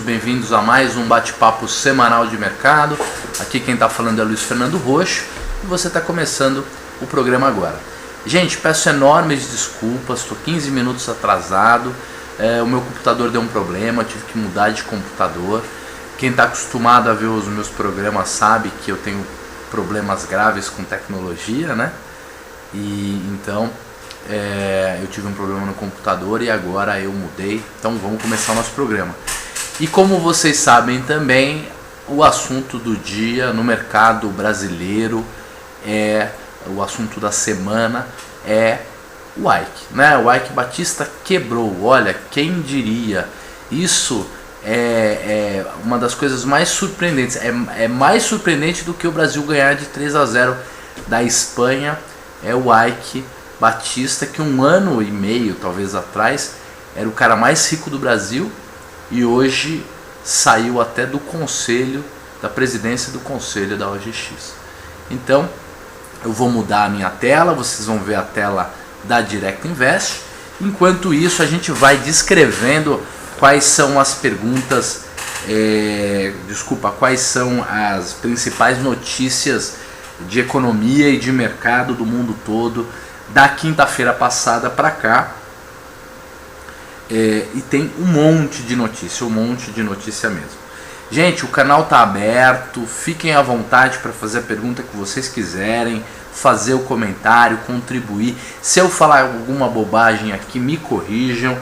bem-vindos a mais um bate-papo semanal de mercado. Aqui quem está falando é Luiz Fernando Roxo e você está começando o programa agora. Gente, peço enormes desculpas, estou 15 minutos atrasado, o meu computador deu um problema, tive que mudar de computador. Quem está acostumado a ver os meus programas sabe que eu tenho problemas graves com tecnologia, né? E então eu tive um problema no computador e agora eu mudei, então vamos começar o nosso programa. E como vocês sabem também, o assunto do dia no mercado brasileiro o assunto da semana é o Ike, né? O Ike Batista quebrou, olha, quem diria? Isso é uma das coisas mais surpreendentes, é mais surpreendente do que o Brasil ganhar de 3-0 da Espanha. É o Ike Batista, que um ano e meio talvez atrás era o cara mais rico do Brasil e hoje saiu até do conselho, da presidência do conselho da OGX. Então eu vou mudar a minha tela, vocês vão ver a tela da Direct Invest. Enquanto isso a gente vai descrevendo quais são as perguntas, quais são as principais notícias de economia e de mercado do mundo todo da quinta-feira passada para cá. E tem um monte de notícia mesmo. Gente, o canal tá aberto, fiquem à vontade para fazer a pergunta que vocês quiserem, fazer o comentário, contribuir. Se eu falar alguma bobagem aqui, me corrijam.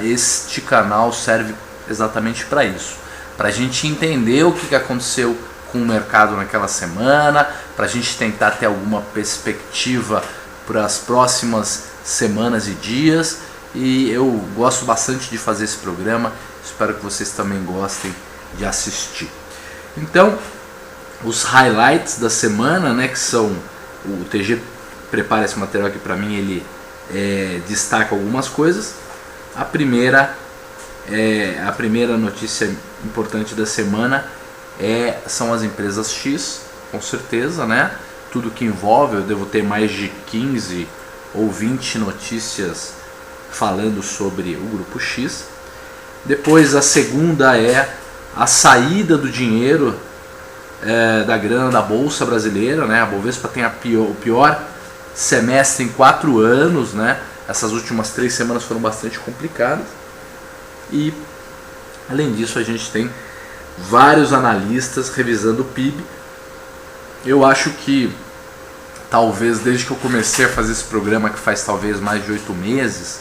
Este canal serve exatamente para isso, para a gente entender o que aconteceu com o mercado naquela semana, para a gente tentar ter alguma perspectiva para as próximas semanas e dias. E eu gosto bastante de fazer esse programa, espero que vocês também gostem de assistir. Então, os highlights da semana, né, que são, o TG prepara esse material aqui para mim, ele destaca algumas coisas. A primeira notícia importante da semana são as empresas X, com certeza, né? Tudo que envolve, eu devo ter mais de 15 ou 20 notícias falando sobre o grupo X. Depois a segunda é a saída do dinheiro da grana da Bolsa Brasileira, né? A Bovespa tem o pior semestre em 4 anos, né? Essas últimas 3 semanas foram bastante complicadas. E além disso a gente tem vários analistas revisando o PIB. Eu acho que talvez desde que eu comecei a fazer esse programa, que faz talvez mais de 8 meses,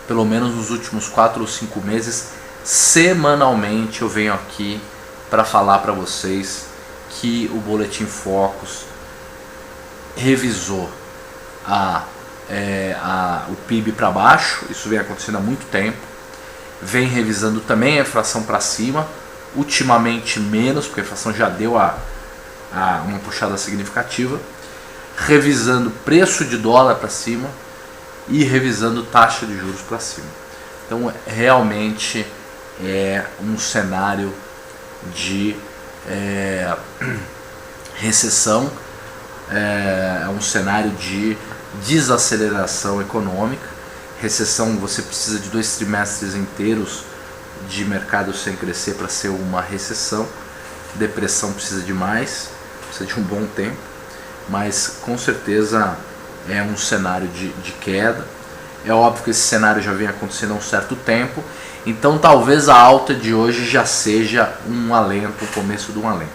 pelo menos nos últimos 4 ou 5 meses, semanalmente eu venho aqui para falar para vocês que o Boletim Focus revisou o PIB para baixo. Isso vem acontecendo há muito tempo. Vem revisando também a inflação para cima, ultimamente menos, porque a inflação já deu uma puxada significativa, revisando preço de dólar para cima e revisando taxa de juros para cima. Então realmente é um cenário de recessão, é um cenário de desaceleração econômica. Recessão, você precisa de 2 trimestres inteiros de mercado sem crescer para ser uma recessão. Depressão precisa de mais, precisa de um bom tempo, mas com certeza é um cenário de queda. É óbvio que esse cenário já vem acontecendo há um certo tempo, então talvez a alta de hoje já seja um alento, o começo de um alento.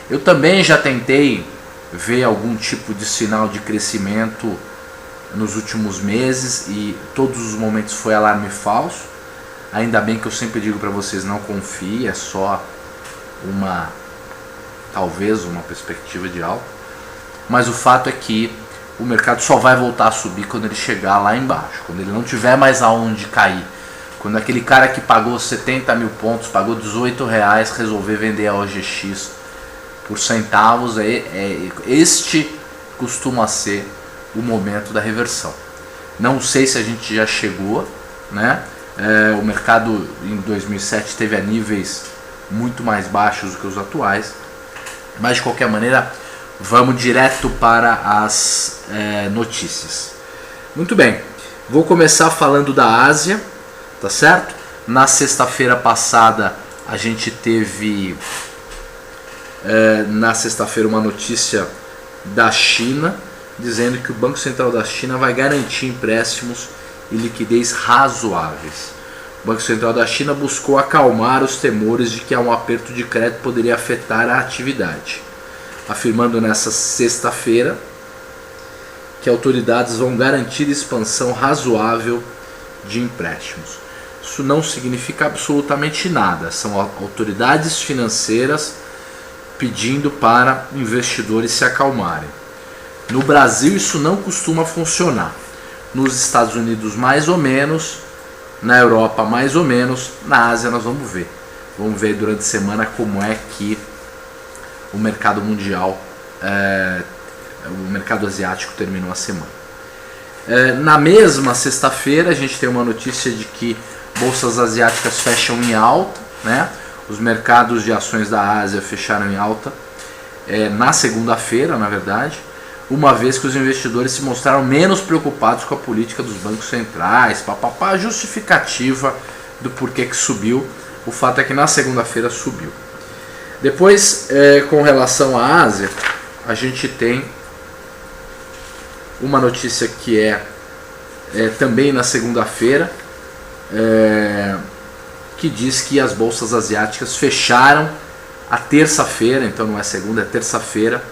Eu também já tentei ver algum tipo de sinal de crescimento nos últimos meses e todos os momentos foi alarme falso. Ainda bem que eu sempre digo para vocês, não confie, é só talvez uma perspectiva de alta. Mas o fato é que o mercado só vai voltar a subir quando ele chegar lá embaixo, quando ele não tiver mais aonde cair. Quando aquele cara que pagou 70 mil pontos, pagou R$18, resolver vender a OGX por centavos, este costuma ser o momento da reversão. Não sei se a gente já chegou, né? O mercado em 2007 esteve a níveis muito mais baixos do que os atuais, mas de qualquer maneira vamos direto para as notícias. Muito bem, vou começar falando da Ásia, tá certo? Na sexta-feira passada a gente teve na sexta-feira uma notícia da China dizendo que o Banco Central da China vai garantir empréstimos e liquidez razoáveis. O Banco Central da China buscou acalmar os temores de que um aperto de crédito poderia afetar a atividade, afirmando nessa sexta-feira que autoridades vão garantir expansão razoável de empréstimos. Isso não significa absolutamente nada, são autoridades financeiras pedindo para investidores se acalmarem. No Brasil isso não costuma funcionar, nos Estados Unidos mais ou menos, na Europa mais ou menos, na Ásia nós vamos ver durante a semana como é que o mercado mundial, o mercado asiático terminou a semana. Na mesma sexta-feira a gente tem uma notícia de que bolsas asiáticas fecham em alta, né? Os mercados de ações da Ásia fecharam em alta na segunda-feira, na verdade, uma vez que os investidores se mostraram menos preocupados com a política dos bancos centrais, a justificativa do porquê que subiu. O fato é que na segunda-feira subiu. Depois, com relação à Ásia, a gente tem uma notícia que também na segunda-feira, que diz que as bolsas asiáticas fecharam a terça-feira, então não é segunda, é terça-feira,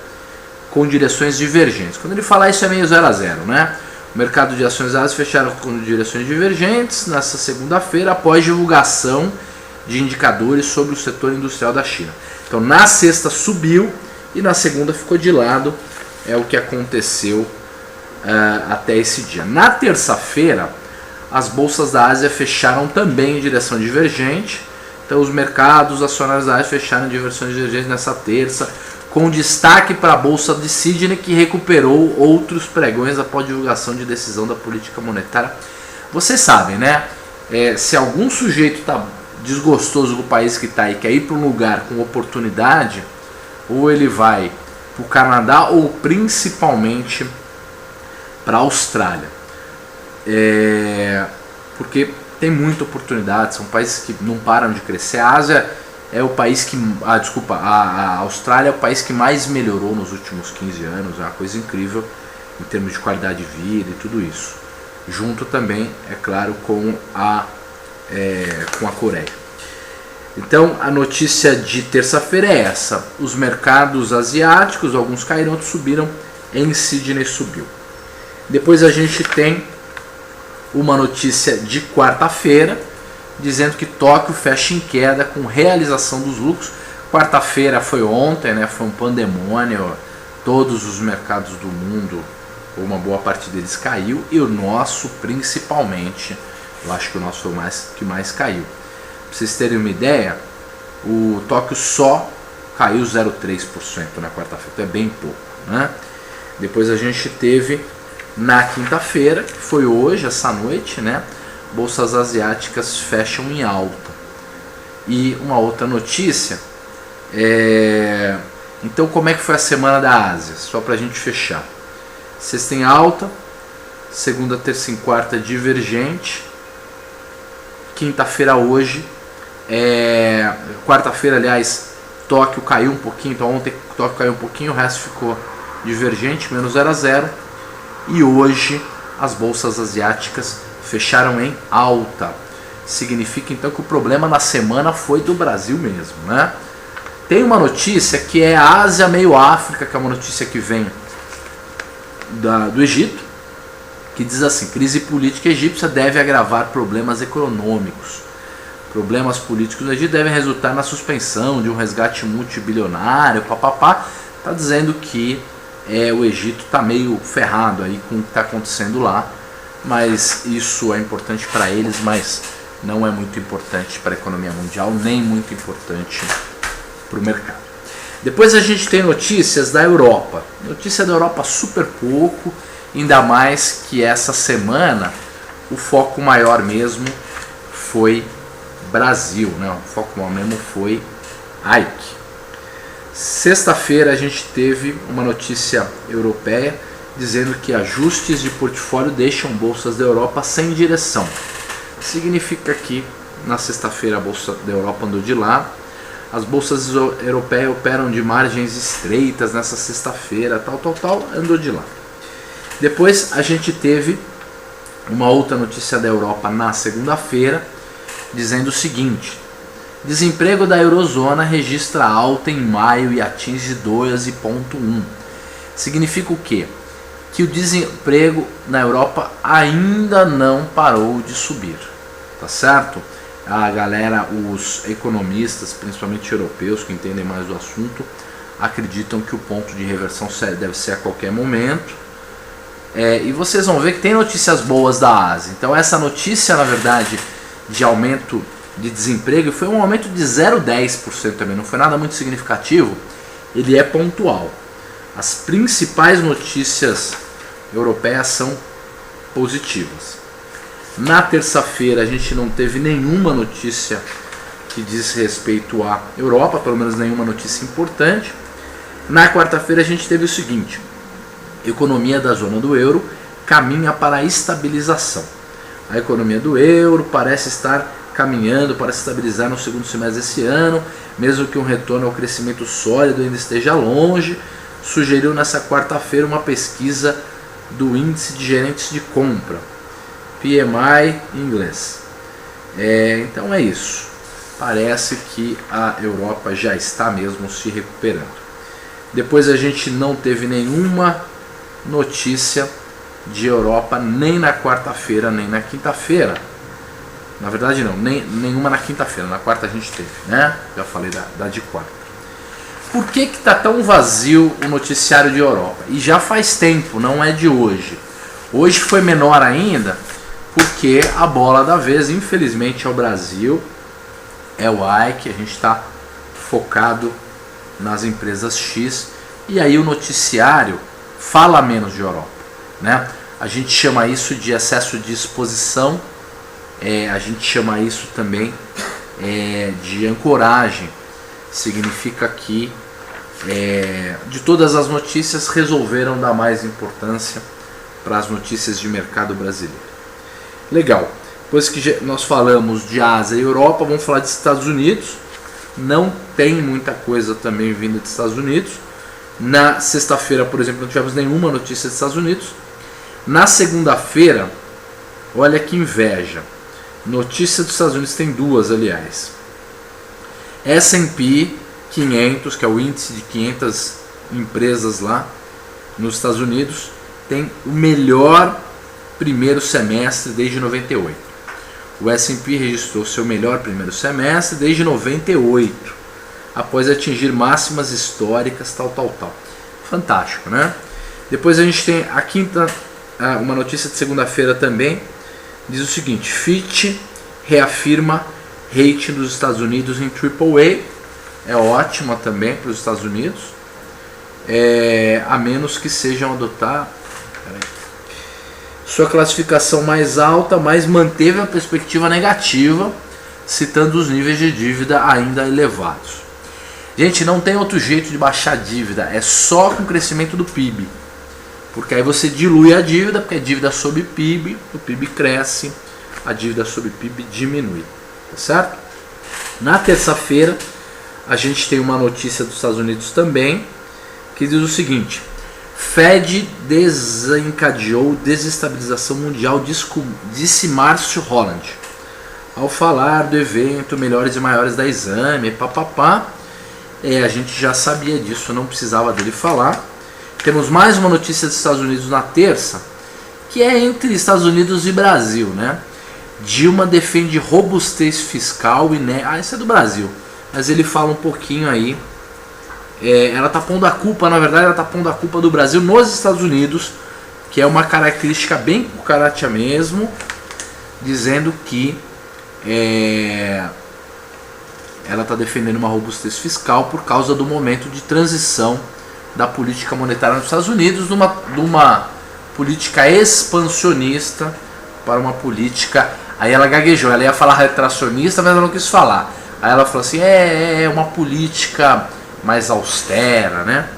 com direções divergentes. Quando ele fala isso é meio 0 a 0, né? O mercado de ações asiáticas fecharam com direções divergentes nessa segunda-feira após divulgação de indicadores sobre o setor industrial da China. Então na sexta subiu e na segunda ficou de lado, é o que aconteceu até esse dia. Na terça-feira as bolsas da Ásia fecharam também em direção divergente, então os mercados acionários da Ásia fecharam em direções divergentes nessa terça, com destaque para a bolsa de Sydney, que recuperou outros pregões após divulgação de decisão da política monetária. Vocês sabem, né? Se algum sujeito está desgostoso do país que está e quer ir para um lugar com oportunidade, ou ele vai para o Canadá ou principalmente para a Austrália. Porque tem muita oportunidade, são países que não param de crescer. A Ásia é o país que... a Austrália é o país que mais melhorou nos últimos 15 anos, é uma coisa incrível em termos de qualidade de vida e tudo isso. Junto também, é claro, com a Coreia. Então a notícia de terça-feira é essa: os mercados asiáticos, alguns caíram, outros subiram, em Sydney subiu. Depois a gente tem uma notícia de quarta-feira, dizendo que Tóquio fecha em queda com realização dos lucros. Quarta-feira foi ontem, né? Foi um pandemônio, todos os mercados do mundo, uma boa parte deles caiu, e o nosso principalmente, eu acho que o nosso foi o que mais caiu. Para vocês terem uma ideia, o Tóquio só caiu 0,3% na quarta-feira, então é bem pouco, né? Depois a gente teve na quinta-feira, que foi hoje, essa noite, né? Bolsas asiáticas fecham em alta. E uma outra notícia, então como é que foi a semana da Ásia? Só para a gente fechar. Sexta em alta, segunda, terça e quarta divergente, quinta-feira hoje, quarta-feira, aliás, Tóquio caiu um pouquinho, então ontem Tóquio caiu um pouquinho, o resto ficou divergente, menos 0 a 0, e hoje as bolsas asiáticas fecharam em alta. Significa então que o problema na semana foi do Brasil mesmo, né? Tem uma notícia que é Ásia meio África, que é uma notícia que vem do Egito, que diz assim: crise política egípcia deve agravar problemas econômicos. Problemas políticos no Egito devem resultar na suspensão de um resgate multibilionário, papapá. Está dizendo que o Egito está meio ferrado aí com o que está acontecendo lá, mas isso é importante para eles, mas não é muito importante para a economia mundial, nem muito importante para o mercado. Depois a gente tem notícias da Europa. Notícia da Europa super pouco, ainda mais que essa semana o foco maior mesmo foi Brasil, né? O foco maior mesmo foi Ike. Sexta-feira a gente teve uma notícia europeia dizendo que ajustes de portfólio deixam bolsas da Europa sem direção. Significa que Na sexta-feira a Bolsa da Europa andou de lado. As bolsas europeias operam de margens estreitas nessa sexta-feira, tal, andou de lado. Depois a gente teve uma outra notícia da Europa na segunda-feira, dizendo o seguinte: desemprego da Eurozona registra alta em maio e atinge 12,1. Significa o quê? Que o desemprego na Europa ainda não parou de subir, tá certo? A galera, os economistas, principalmente europeus que entendem mais do assunto, acreditam que o ponto de reversão deve ser a qualquer momento. E vocês vão ver que tem notícias boas da Ásia. Então essa notícia, na verdade, de aumento de desemprego, foi um aumento de 0,10% também, não foi nada muito significativo, ele é pontual. As principais notícias europeias são positivas. Na terça-feira a gente não teve nenhuma notícia que diz respeito à Europa, pelo menos nenhuma notícia importante. Na quarta-feira a gente teve o seguinte: economia da zona do euro caminha para a estabilização. A economia do euro parece estar caminhando para se estabilizar no segundo semestre desse ano, mesmo que um retorno ao crescimento sólido ainda esteja longe, sugeriu nessa quarta-feira uma pesquisa do índice de gerentes de compra, PMI em inglês. Então é isso. Parece que a Europa já está mesmo se recuperando. Depois a gente não teve nenhuma notícia de Europa nem na quarta-feira nem na quinta-feira. Na verdade não, nenhuma na quinta-feira. Na quarta a gente teve, né? Já falei da de quarta. Por que está tão vazio o noticiário de Europa? E já faz tempo, não é de hoje. Hoje foi menor ainda, porque a bola da vez, infelizmente, é o Brasil, é o Ike, a gente está focado nas empresas X, e aí o noticiário fala menos de Europa, né? A gente chama isso de excesso de exposição, a gente chama isso também de ancoragem. Significa que de todas as notícias resolveram dar mais importância para as notícias de mercado brasileiro. Legal, depois que nós falamos de Ásia e Europa, vamos falar dos Estados Unidos. Não tem muita coisa também vinda dos Estados Unidos. Na sexta-feira, por exemplo, não tivemos nenhuma notícia dos Estados Unidos. Na segunda-feira, olha que inveja. Notícia dos Estados Unidos tem duas, aliás. S&P 500, que é o índice de 500 empresas lá nos Estados Unidos, tem o melhor primeiro semestre desde 98. O S&P registrou seu melhor primeiro semestre desde 98, após atingir máximas históricas, tal. Fantástico, né? Depois a gente tem a quinta, uma notícia de segunda-feira também, diz o seguinte: Fitch reafirma rating dos Estados Unidos em AAA. É ótima também para os Estados Unidos, a menos que sejam adotar sua classificação mais alta, mas manteve a perspectiva negativa, citando os níveis de dívida ainda elevados. Gente, não tem outro jeito de baixar a dívida, é só com o crescimento do PIB, porque aí você dilui a dívida, porque a dívida sobre PIB, o PIB cresce, a dívida sobre PIB diminui, tá certo? Na terça-feira a gente tem uma notícia dos Estados Unidos também, que diz o seguinte: Fed desencadeou desestabilização mundial, disse Márcio Holland, ao falar do evento Melhores e Maiores da Exame, a gente já sabia disso, não precisava dele falar. Temos mais uma notícia dos Estados Unidos na terça, que é entre Estados Unidos e Brasil, né? Dilma defende robustez fiscal e isso é do Brasil, mas ele fala um pouquinho aí. Ela está pondo a culpa, na verdade, ela está pondo a culpa do Brasil nos Estados Unidos, que é uma característica bem cucaracha mesmo, dizendo que ela está defendendo uma robustez fiscal por causa do momento de transição da política monetária nos Estados Unidos, de uma política expansionista para uma política. Aí ela gaguejou, ela ia falar retracionista, mas ela não quis falar. Aí ela falou assim: é uma política mais austera, né?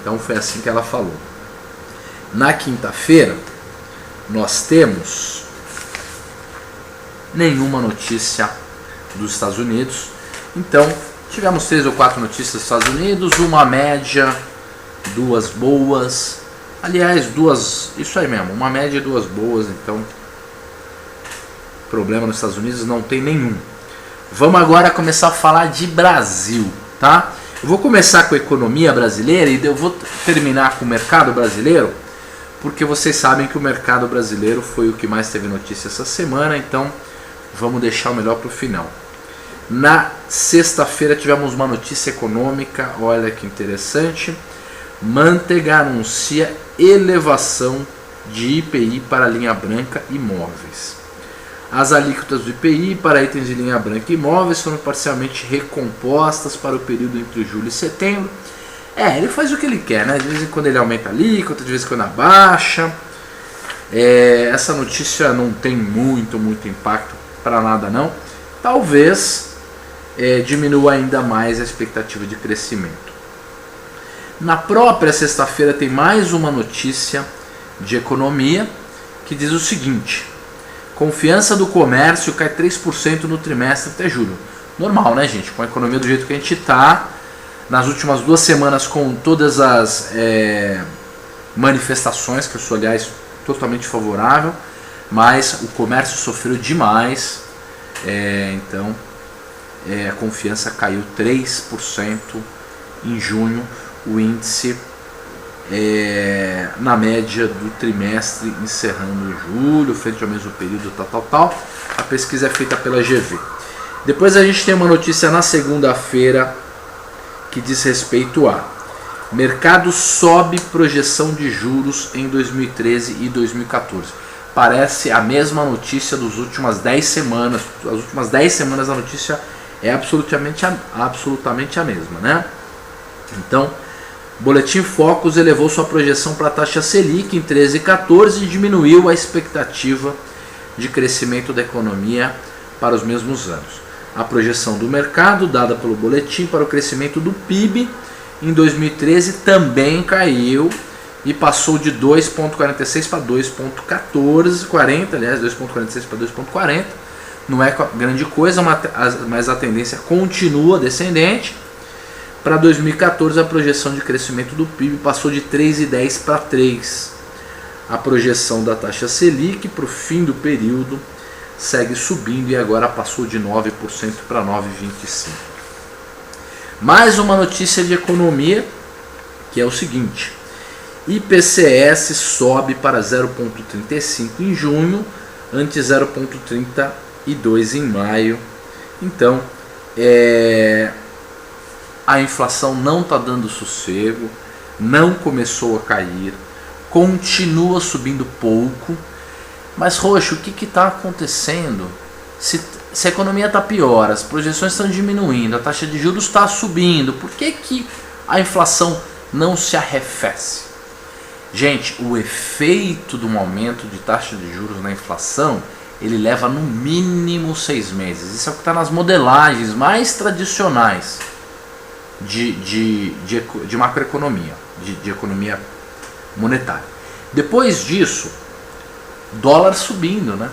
Então foi assim que ela falou. Na quinta-feira nós temos nenhuma notícia dos Estados Unidos. Então, tivemos 3 ou 4 notícias dos Estados Unidos, uma média, 2 boas. Aliás, 2, isso aí mesmo, uma média e 2 boas, então problema nos Estados Unidos não tem nenhum. Vamos agora começar a falar de Brasil, tá? Eu vou começar com a economia brasileira e eu vou terminar com o mercado brasileiro, porque vocês sabem que o mercado brasileiro foi o que mais teve notícia essa semana, então vamos deixar o melhor para o final. Na sexta-feira tivemos uma notícia econômica, olha que interessante. Manteiga anuncia elevação de IPI para linha branca e imóveis. As alíquotas do IPI para itens de linha branca e imóveis foram parcialmente recompostas para o período entre julho e setembro. Ele faz o que ele quer, né? De vez em quando ele aumenta a alíquota, de vez em quando abaixa. Essa notícia não tem muito impacto para nada não. Talvez diminua ainda mais a expectativa de crescimento. Na própria sexta-feira tem mais uma notícia de economia que diz o seguinte: confiança do comércio cai 3% no trimestre até julho. Normal, né, gente? Com a economia do jeito que a gente está, nas últimas 2 semanas com todas as manifestações, que eu sou, aliás, totalmente favorável, mas o comércio sofreu demais, então a confiança caiu 3% em junho, o índice na média do trimestre encerrando julho, frente ao mesmo período, tal. A pesquisa é feita pela GV. Depois a gente tem uma notícia na segunda-feira que diz respeito a mercado sobe projeção de juros em 2013 e 2014. Parece a mesma notícia das últimas 10 semanas. As últimas 10 semanas a notícia é absolutamente a mesma, né? Então, Boletim Focus elevou sua projeção para a taxa Selic em 13 e 14 e diminuiu a expectativa de crescimento da economia para os mesmos anos. A projeção do mercado, dada pelo boletim para o crescimento do PIB em 2013, também caiu e passou de 2,46 para 2,1440, aliás, 2,46 para 2,40. Não é grande coisa, mas a tendência continua descendente. Para 2014, a projeção de crescimento do PIB passou de 3,10 para 3. A projeção da taxa Selic para o fim do período segue subindo e agora passou de 9% para 9,25%. Mais uma notícia de economia, que é o seguinte: IPCS sobe para 0,35 em junho, ante 0,32 em maio. Então, a inflação não está dando sossego, não começou a cair, continua subindo pouco. Mas, Roxo, o que está acontecendo? Se a economia está pior, as projeções estão diminuindo, a taxa de juros está subindo, por que a inflação não se arrefece? Gente, o efeito de um aumento de taxa de juros na inflação, ele leva no mínimo 6 meses. Isso é o que está nas modelagens mais tradicionais de macroeconomia, de economia monetária. Depois disso, dólar subindo, né?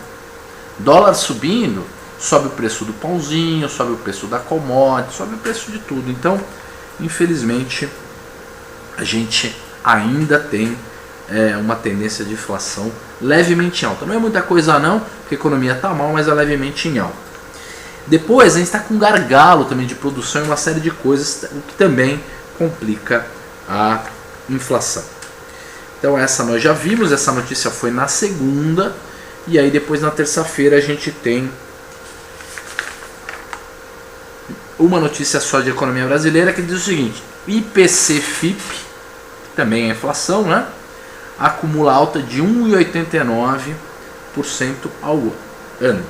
Dólar subindo, sobe o preço do pãozinho, sobe o preço da commodity, sobe o preço de tudo. Então, infelizmente, a gente ainda tem uma tendência de inflação levemente alta. Não é muita coisa não, porque a economia está mal, mas é levemente em alta. Depois a gente está com um gargalo também de produção e uma série de coisas, o que também complica a inflação. Então essa nós já vimos, essa notícia foi na segunda, e aí depois na terça-feira a gente tem uma notícia só de economia brasileira que diz o seguinte: IPC-FIP, que também é inflação, né? Acumula alta de 1,89% ao ano.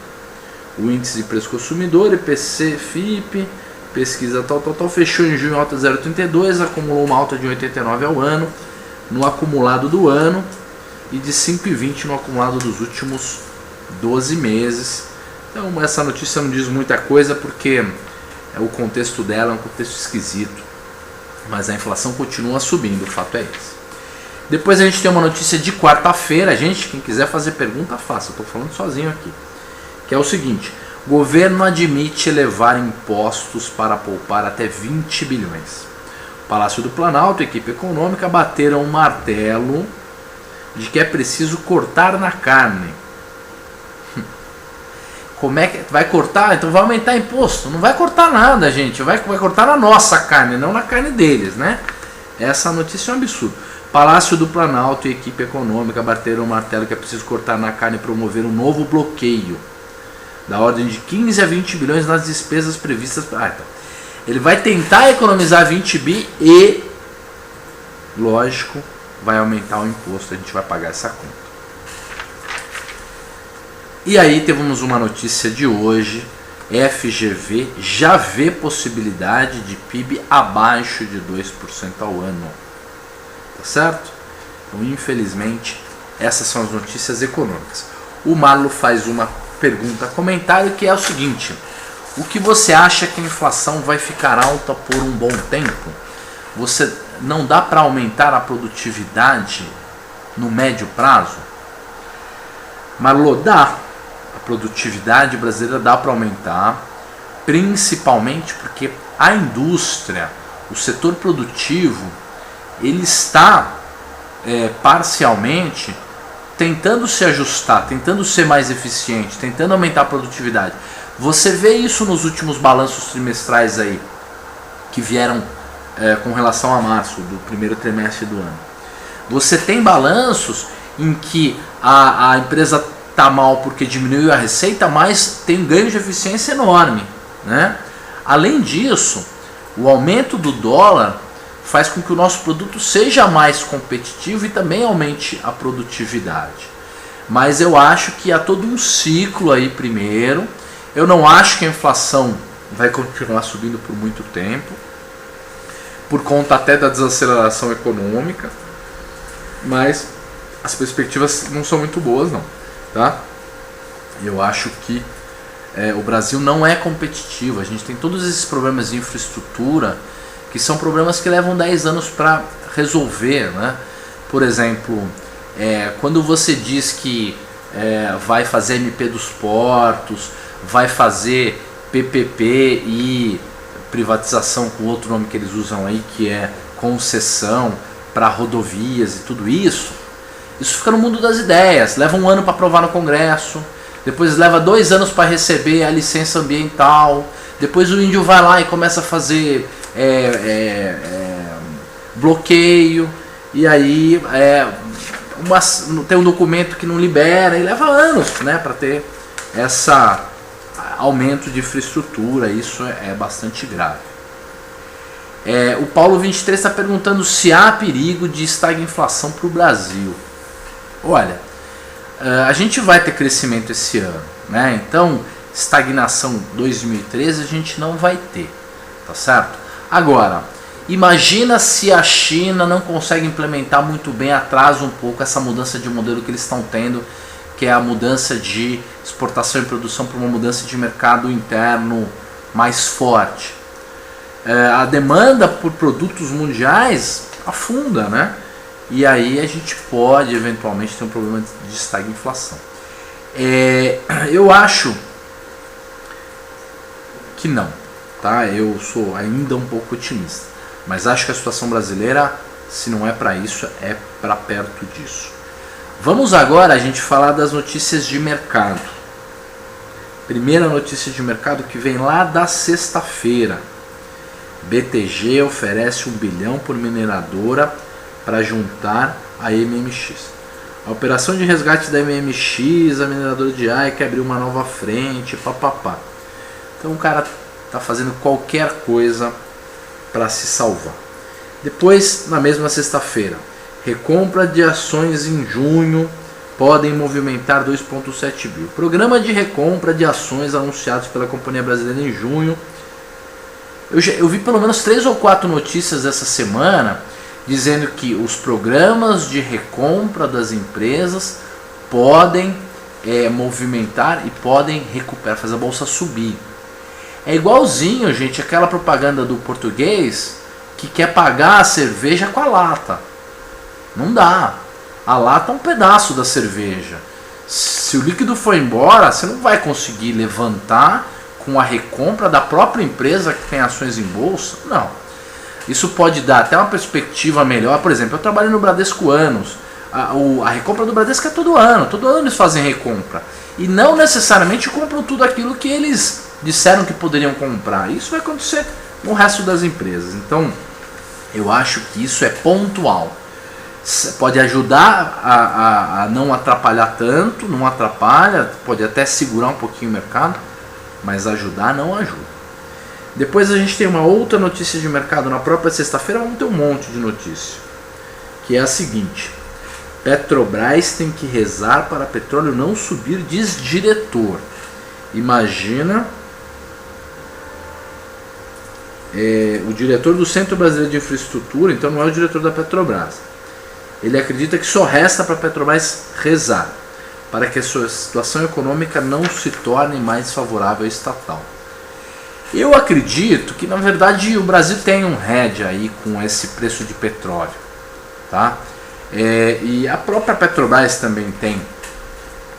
O índice de preço consumidor, IPC-FIP, pesquisa tal, fechou em junho alta de 0,32, acumulou uma alta de 1,89 ao ano, no acumulado do ano, e de 5,20 no acumulado dos últimos 12 meses. Então essa notícia não diz muita coisa, porque o contexto dela é um contexto esquisito, mas a inflação continua subindo, o fato é esse. Depois a gente tem uma notícia de quarta-feira. Gente, quem quiser fazer pergunta, faça, eu estou falando sozinho aqui. Que é o seguinte: Governo admite elevar impostos para poupar até 20 bilhões. Palácio do Planalto, equipe econômica, bateram um martelo de que é preciso cortar na carne. Como é que vai cortar? Então vai aumentar imposto. Não vai cortar nada, gente. Vai cortar na nossa carne, não na carne deles, né? Essa notícia é um absurdo. Palácio do Planalto e equipe econômica bateram um martelo que é preciso cortar na carne e promover um novo bloqueio da ordem de 15 a 20 bilhões nas despesas previstas. Então. Ele vai tentar economizar 20 bi e, lógico, vai aumentar o imposto. A gente vai pagar essa conta. E aí temos uma notícia de hoje. FGV já vê possibilidade de PIB abaixo de 2% ao ano. Tá certo? Então, infelizmente, essas são as notícias econômicas. O Marlo faz uma pergunta, comentário, que é o seguinte: o que você acha que a inflação vai ficar alta por um bom tempo? Você não dá para aumentar a produtividade no médio prazo? Marlo, dá. A produtividade brasileira dá para aumentar, principalmente porque a indústria, o setor produtivo, ele está parcialmente tentando se ajustar, tentando ser mais eficiente, tentando aumentar a produtividade. Você vê isso nos últimos balanços trimestrais aí, que vieram com relação a março, do primeiro trimestre do ano. Você tem balanços em que a empresa está mal porque diminuiu a receita, mas tem um ganho de eficiência enorme, né? Além disso, o aumento do dólar faz com que o nosso produto seja mais competitivo e também aumente a produtividade. Mas eu acho que há todo um ciclo aí primeiro. Eu não acho que a inflação vai continuar subindo por muito tempo, por conta até da desaceleração econômica, mas as perspectivas não são muito boas, não. Tá? Eu acho que o Brasil não é competitivo. A gente tem todos esses problemas de infraestrutura que são problemas que levam 10 anos para resolver, né? Por exemplo, quando você diz que vai fazer MP dos portos, vai fazer PPP e privatização com outro nome que eles usam aí, que é concessão para rodovias e tudo isso, isso fica no mundo das ideias. Leva um ano para aprovar no Congresso, depois leva 2 anos para receber a licença ambiental, depois o índio vai lá e começa a fazer bloqueio, e aí tem um documento que não libera, e leva anos, né, para ter esse aumento de infraestrutura. Isso é bastante grave. O Paulo 23 está perguntando se há perigo de estagflação para o Brasil. Olha, a gente vai ter crescimento esse ano, né? Então, estagnação 2013 a gente não vai ter, tá certo? Agora, imagina se a China não consegue implementar muito bem, atrasa um pouco essa mudança de modelo que eles estão tendo, que é a mudança de exportação e produção para uma mudança de mercado interno mais forte. A demanda por produtos mundiais afunda, né? E aí a gente pode eventualmente ter um problema de estagflação. Eu acho que não, tá? Eu sou ainda um pouco otimista, mas acho que a situação brasileira, se não é para isso, é para perto disso. Vamos agora a gente falar das notícias de mercado. Primeira notícia de mercado que vem lá da sexta-feira. BTG oferece 1 bilhão por mineradora para juntar a MMX. A operação de resgate da MMX, a mineradora de AI, que abriu uma nova frente, papapá. Então o cara está fazendo qualquer coisa para se salvar. Depois, na mesma sexta-feira, recompra de ações em junho podem movimentar 2,7 bi. Programa de recompra de ações anunciados pela Companhia Brasileira em junho. Eu vi pelo menos 3 ou 4 notícias essa semana dizendo que os programas de recompra das empresas podem movimentar e podem recuperar, fazer a bolsa subir. É igualzinho, gente, aquela propaganda do português que quer pagar a cerveja com a lata. Não dá. A lata é um pedaço da cerveja. se o líquido for embora, você não vai conseguir levantar com a recompra da própria empresa que tem ações em bolsa. Não. Isso pode dar até uma perspectiva melhor. Por exemplo, eu trabalho no Bradesco há anos. A recompra do Bradesco é todo ano eles fazem recompra. E não necessariamente compram tudo aquilo que eles disseram que poderiam comprar. Isso vai acontecer no resto das empresas. Então, eu acho que isso é pontual. Pode ajudar a não atrapalhar tanto, não atrapalha, pode até segurar um pouquinho o mercado, mas ajudar não ajuda. Depois a gente tem uma outra notícia de mercado na própria sexta-feira, vamos ter um monte de notícia, que é a seguinte: Petrobras tem que rezar para petróleo não subir, diz diretor. Imagina, o diretor do Centro Brasileiro de Infraestrutura, então não é o diretor da Petrobras. Ele acredita que só resta para a Petrobras rezar para que a sua situação econômica não se torne mais favorável à estatal. Eu acredito que, na verdade, o Brasil tem um hedge aí com esse preço de petróleo, tá? E a própria Petrobras também tem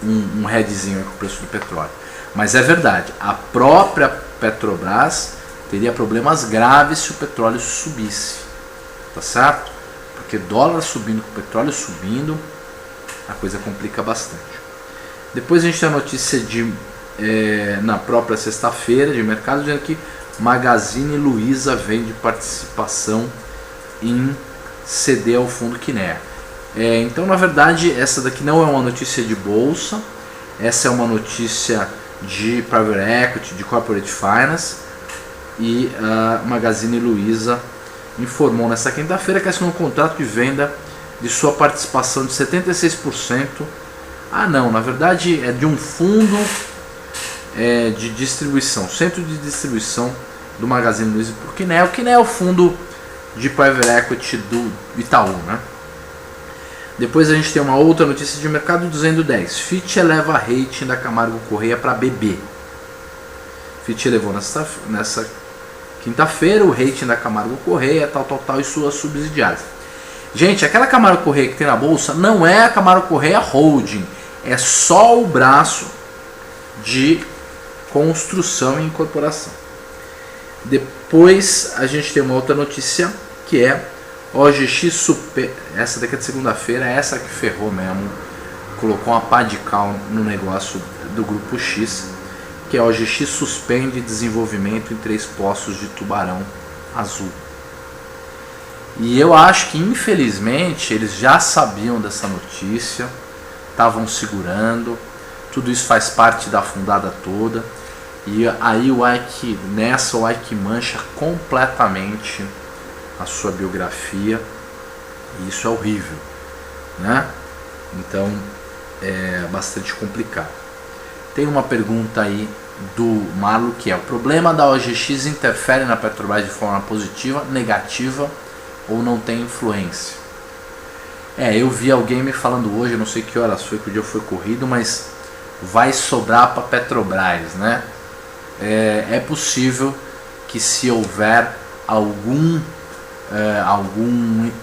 um hedgezinho com o preço do petróleo. Mas é verdade, a própria Petrobras teria problemas graves se o petróleo subisse, tá certo? Porque dólar subindo com petróleo subindo, a coisa complica bastante. Depois a gente tem a notícia na própria sexta-feira de mercado, dizendo que Magazine Luiza vende participação em CD ao fundo Kinea. Então, na verdade, essa daqui não é uma notícia de bolsa, essa é uma notícia de private equity, de corporate finance, e a Magazine Luiza informou nesta quinta-feira que assinou um contrato de venda de sua participação de 76%. Não, na verdade é de um fundo de distribuição, centro de distribuição do Magazine Luiza por Kinea. O Kinea é o fundo de private equity do Itaú, né? Depois a gente tem uma outra notícia de mercado, 210. Fitch eleva a rating da Camargo Corrêa para BB. Fitch elevou nessa quinta-feira o rating da Camargo Corrêa, tal, e suas subsidiárias. Gente, aquela Camargo Corrêa que tem na bolsa não é a Camargo Corrêa Holding, é só o braço de construção e incorporação. Depois a gente tem uma outra notícia que é OGX Super. Essa daqui é de segunda-feira, é essa que ferrou mesmo, colocou uma pá de cal no negócio do Grupo X, que é OGX suspende desenvolvimento em 3 poços de tubarão azul. E eu acho que, infelizmente, eles já sabiam dessa notícia, estavam segurando, tudo isso faz parte da fundada toda, e aí o Ike mancha completamente a sua biografia, e isso é horrível, né? Então é bastante complicado. Tem uma pergunta aí do Marlo, que é: o problema da OGX interfere na Petrobras de forma positiva, negativa ou não tem influência? Eu vi alguém me falando hoje, não sei que horas foi, que o dia foi corrido, mas vai sobrar para Petrobras, né? É possível que, se houver alguma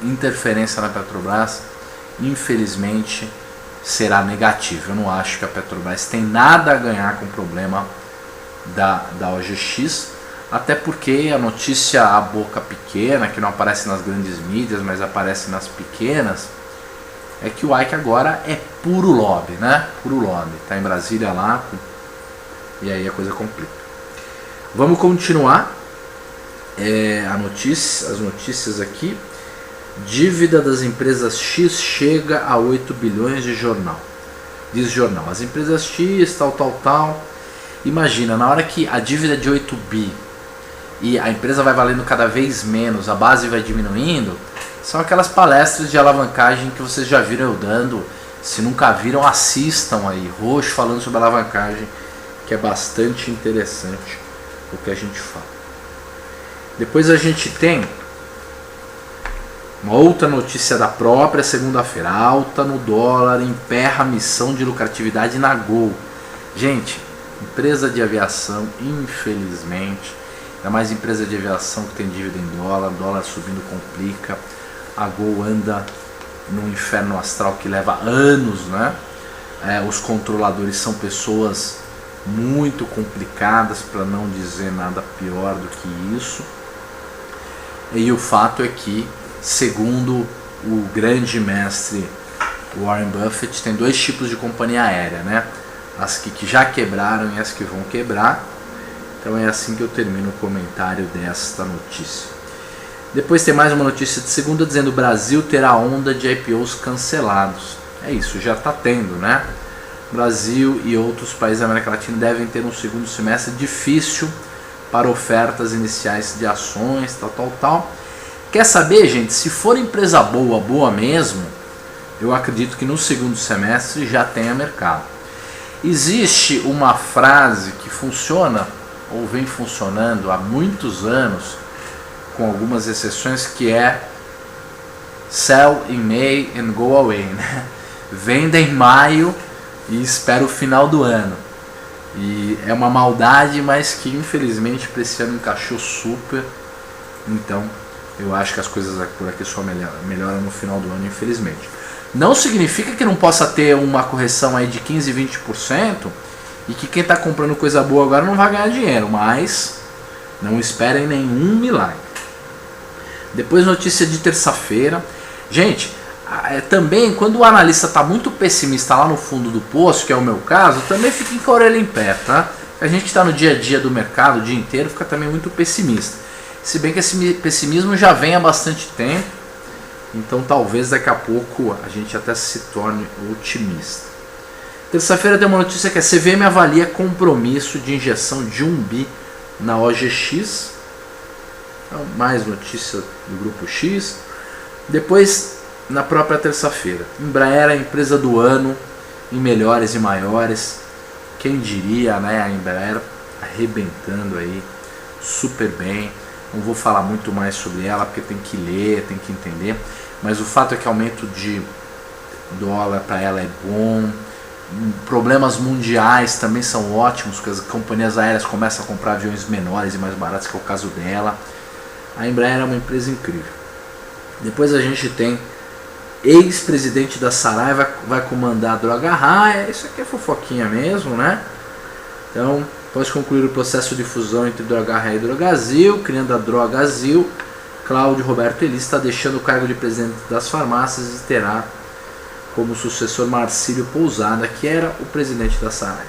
interferência na Petrobras, infelizmente será negativo. Eu não acho que a Petrobras tem nada a ganhar com o problema da OGX, até porque a notícia a boca pequena, que não aparece nas grandes mídias, mas aparece nas pequenas, é que o Ike agora é puro lobby, né? Puro lobby. Está em Brasília lá, e aí a coisa complica. Vamos continuar as notícias aqui. Dívida das empresas X chega a 8 bilhões de jornal. Diz jornal. As empresas X, tal. Imagina, na hora que a dívida é de 8 bi e a empresa vai valendo cada vez menos, a base vai diminuindo, são aquelas palestras de alavancagem que vocês já viram eu dando. Se nunca viram, assistam aí, Roxo falando sobre alavancagem, que é bastante interessante o que a gente fala. Depois a gente tem uma outra notícia da própria segunda-feira: alta no dólar emperra a missão de lucratividade na Gol. Gente, empresa de aviação, infelizmente, ainda mais empresa de aviação que tem dívida em dólar subindo complica. A Gol anda num inferno astral que leva anos, né? os controladores são pessoas muito complicadas, para não dizer nada pior do que isso. E o fato é que, segundo o grande mestre Warren Buffett, tem dois tipos de companhia aérea, né? As que já quebraram e as que vão quebrar. Então é assim que eu termino o comentário desta notícia. Depois tem mais uma notícia de segunda dizendo: o Brasil terá onda de IPOs cancelados. É isso, já está tendo, né? Brasil e outros países da América Latina devem ter um segundo semestre difícil para ofertas iniciais de ações, tal. Quer saber, gente? Se for empresa boa mesmo, eu acredito que no segundo semestre já tenha mercado. Existe uma frase que funciona, ou vem funcionando há muitos anos, com algumas exceções, que é sell in May and go away, né? Venda em maio e espera o final do ano. E é uma maldade, mas que infelizmente para esse ano encaixou super. Então eu acho que as coisas por aqui só melhoram no final do ano, infelizmente. Não significa que não possa ter uma correção aí de 15, 20% e que quem está comprando coisa boa agora não vai ganhar dinheiro, mas não esperem nenhum milagre. Depois, notícia de terça-feira. Gente, também quando o analista está muito pessimista lá no fundo do poço, que é o meu caso, também fiquem com a orelha em pé, tá? A gente que está no dia a dia do mercado, o dia inteiro, fica também muito pessimista. Se bem que esse pessimismo já vem há bastante tempo, então talvez daqui a pouco a gente até se torne otimista. Terça-feira tem uma notícia que a CVM avalia compromisso de injeção de 1 bi na OGX. Então, mais notícia do Grupo X. Depois, na própria terça-feira, Embraer, a empresa do ano em melhores e maiores. Quem diria, né? A Embraer arrebentando aí super bem. Não vou falar muito mais sobre ela porque tem que ler, tem que entender. Mas o fato é que aumento de dólar para ela é bom. Problemas mundiais também são ótimos, porque as companhias aéreas começam a comprar aviões menores e mais baratos, que é o caso dela. A Embraer é uma empresa incrível. Depois a gente tem ex-presidente da Sarai vai comandar a Droga-Raia. Isso aqui é fofoquinha mesmo, né? Então, após concluir o processo de fusão entre Droga-Raia e Drogazil, criando a Drogazil, Cláudio Roberto Elis está deixando o cargo de presidente das farmácias e terá como sucessor Marcílio Pousada, que era o presidente da Sarai.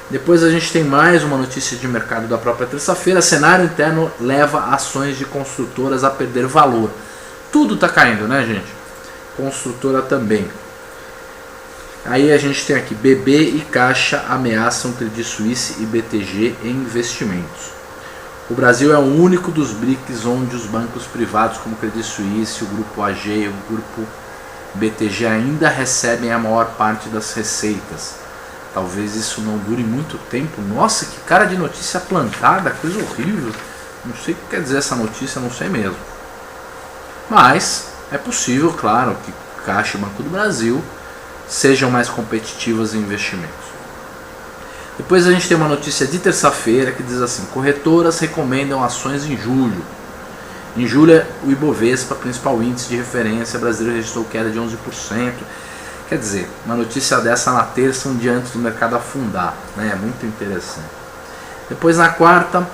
Depois a gente tem mais uma notícia de mercado da própria terça-feira. Cenário interno leva ações de construtoras a perder valor. Tudo está caindo, né, gente? Construtora também. Aí a gente tem aqui: BB e Caixa ameaçam Credit Suisse e BTG em investimentos. O Brasil é o único dos BRICS onde os bancos privados como Credit Suisse, o Grupo AG e o Grupo BTG ainda recebem a maior parte das receitas. Talvez isso não dure muito tempo. Nossa, que cara de notícia plantada, coisa horrível. Não sei o que quer dizer essa notícia, não sei mesmo. Mas é possível, claro, que Caixa e Banco do Brasil sejam mais competitivas em investimentos. Depois a gente tem uma notícia de terça-feira que diz assim: corretoras recomendam ações em julho. Em julho, o Ibovespa, principal índice de referência brasileiro, registrou queda de 11%. Quer dizer, uma notícia dessa na terça, um dia antes do mercado afundar, né? É muito interessante. Depois, na quarta,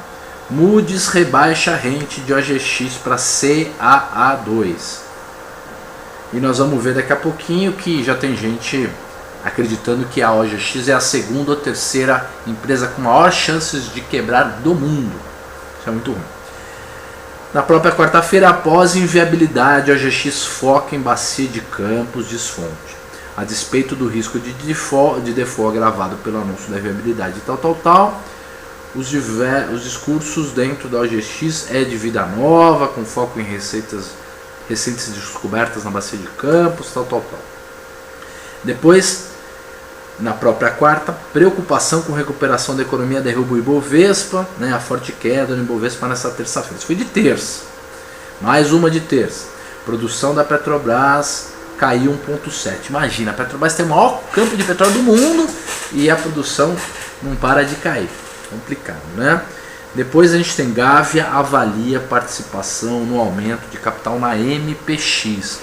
Moody's rebaixa a rente de OGX para CAA2. E nós vamos ver daqui a pouquinho que já tem gente acreditando que a OGX é a segunda ou terceira empresa com maiores chances de quebrar do mundo. Isso é muito ruim. Na própria quarta-feira, após inviabilidade, a OGX foca em Bacia de Campos desfonte. A despeito do risco de default agravado pelo anúncio da viabilidade os discursos dentro da OGX é de vida nova, com foco em recentes descobertas na Bacia de Campos, Depois, na própria quarta, preocupação com recuperação da economia derruba o Ibovespa, né, a forte queda do Ibovespa nessa terça-feira. Isso foi de terça. Mais uma de terça. Produção da Petrobras caiu 1,7. Imagina, a Petrobras tem o maior campo de petróleo do mundo e a produção não para de cair. Complicado, né? Depois a gente tem Gávea avalia participação no aumento de capital na MPX.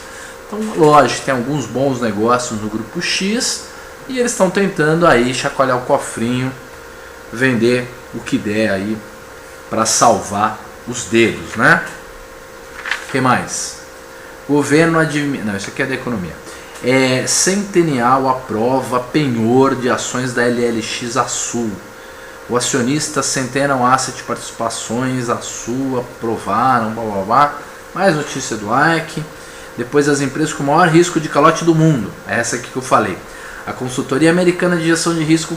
Então, lógico, tem alguns bons negócios no Grupo X E eles estão tentando aí chacoalhar o cofrinho, vender o que der aí para salvar os dedos, né? O que mais? Governo admite... Não, isso aqui é da economia. Centenial aprova penhor de ações da LLX Açul. O acionista Centennial Asset Participações Açul aprovaram, blá blá blá. Mais notícia do Ike. Depois, as empresas com maior risco de calote do mundo. É essa aqui que eu falei. A consultoria americana de gestão de risco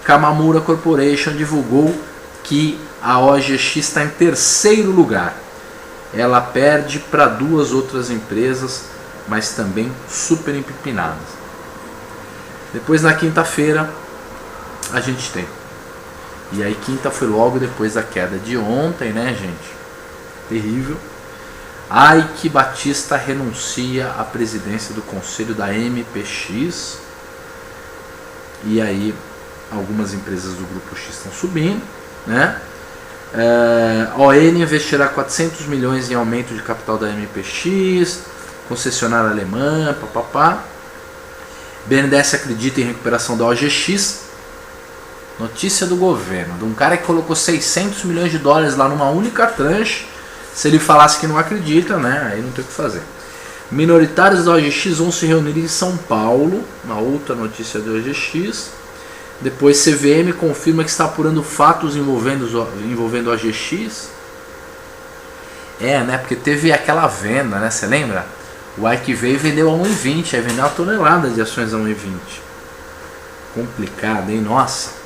Kamamura Corporation divulgou que a OGX está em terceiro lugar. Ela perde para duas outras empresas, mas também super empipinadas. Depois, na quinta-feira, a gente tem. E aí, quinta foi logo depois da queda de ontem, né, gente? Terrível. Ike Batista renuncia à presidência do conselho da MPX. E aí, algumas empresas do grupo X estão subindo, né? ON investirá 400 milhões em aumento de capital da MPX, concessionária alemã, papapá. BNDES acredita em recuperação da OGX. Notícia do governo, de um cara que colocou 600 milhões de dólares lá numa única tranche. Se ele falasse que não acredita, né, aí não tem o que fazer. Minoritários da OGX vão se reunir em São Paulo, uma outra notícia da OGX. Depois, CVM confirma que está apurando fatos envolvendo a OGX. Né, porque teve aquela venda, né, você lembra? O Ike veio e vendeu a 1,20, aí vendeu uma tonelada de ações a 1,20. Complicado, hein? Nossa.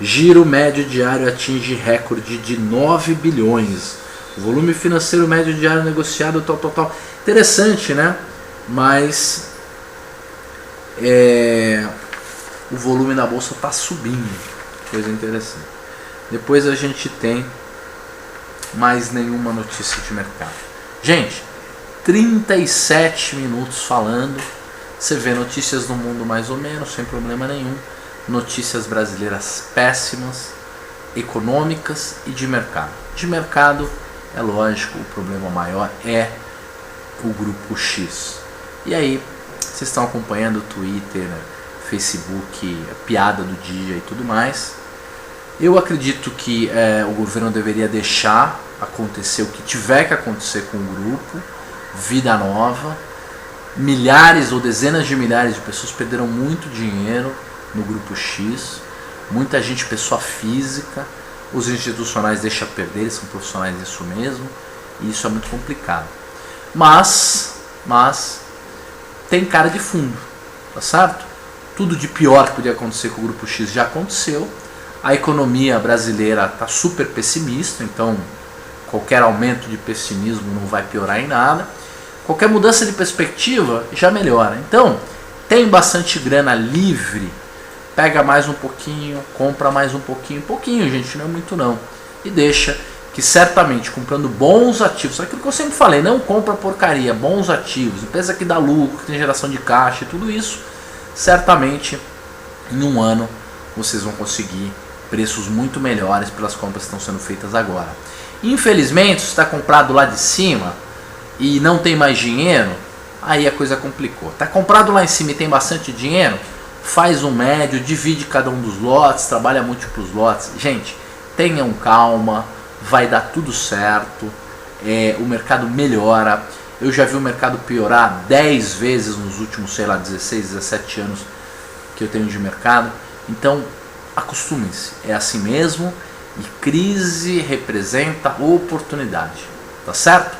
Giro médio diário atinge recorde de 9 bilhões. O volume financeiro médio diário negociado, tal. Interessante, né? Mas o volume da bolsa está subindo. Coisa interessante. Depois a gente tem mais nenhuma notícia de mercado. Gente, 37 minutos falando. Você vê notícias do mundo mais ou menos, sem problema nenhum. Notícias brasileiras péssimas, econômicas e de mercado. De mercado, é lógico, o problema maior é o grupo X. E aí, vocês estão acompanhando o Twitter, Facebook, a piada do dia e tudo mais. Eu acredito que o governo deveria deixar acontecer o que tiver que acontecer com o grupo, vida nova. Milhares ou dezenas de milhares de pessoas perderam muito dinheiro no grupo X, muita gente, pessoa física. Os institucionais deixam perder, eles são profissionais disso mesmo, e isso é muito complicado. Mas tem cara de fundo, tá certo? Tudo de pior que podia acontecer com o grupo X já aconteceu. A economia brasileira está super pessimista, então qualquer aumento de pessimismo não vai piorar em nada. Qualquer mudança de perspectiva já melhora. Então, tem bastante grana livre. Pega mais um pouquinho, compra mais um pouquinho, gente, não é muito não. E deixa que certamente comprando bons ativos, aquilo que eu sempre falei, não compra porcaria, bons ativos, empresa que dá lucro, que tem geração de caixa e tudo isso, certamente em um ano vocês vão conseguir preços muito melhores pelas compras que estão sendo feitas agora. Infelizmente, se está comprado lá de cima e não tem mais dinheiro, aí a coisa complicou. Está comprado lá em cima e tem bastante dinheiro, faz um médio, divide cada um dos lotes, trabalha múltiplos lotes. Gente, tenham calma, vai dar tudo certo, o mercado melhora. Eu já vi o mercado piorar 10 vezes nos últimos, 16, 17 anos que eu tenho de mercado. Então, acostumem-se, é assim mesmo, e crise representa oportunidade, tá certo?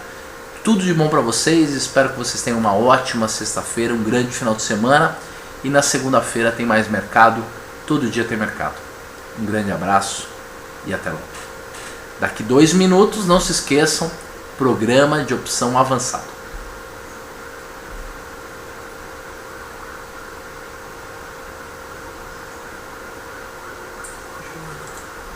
Tudo de bom para vocês, espero que vocês tenham uma ótima sexta-feira, um grande final de semana. E na segunda-feira tem mais mercado, todo dia tem mercado. Um grande abraço e até logo. Daqui 2 minutos, não se esqueçam, programa de opção avançado.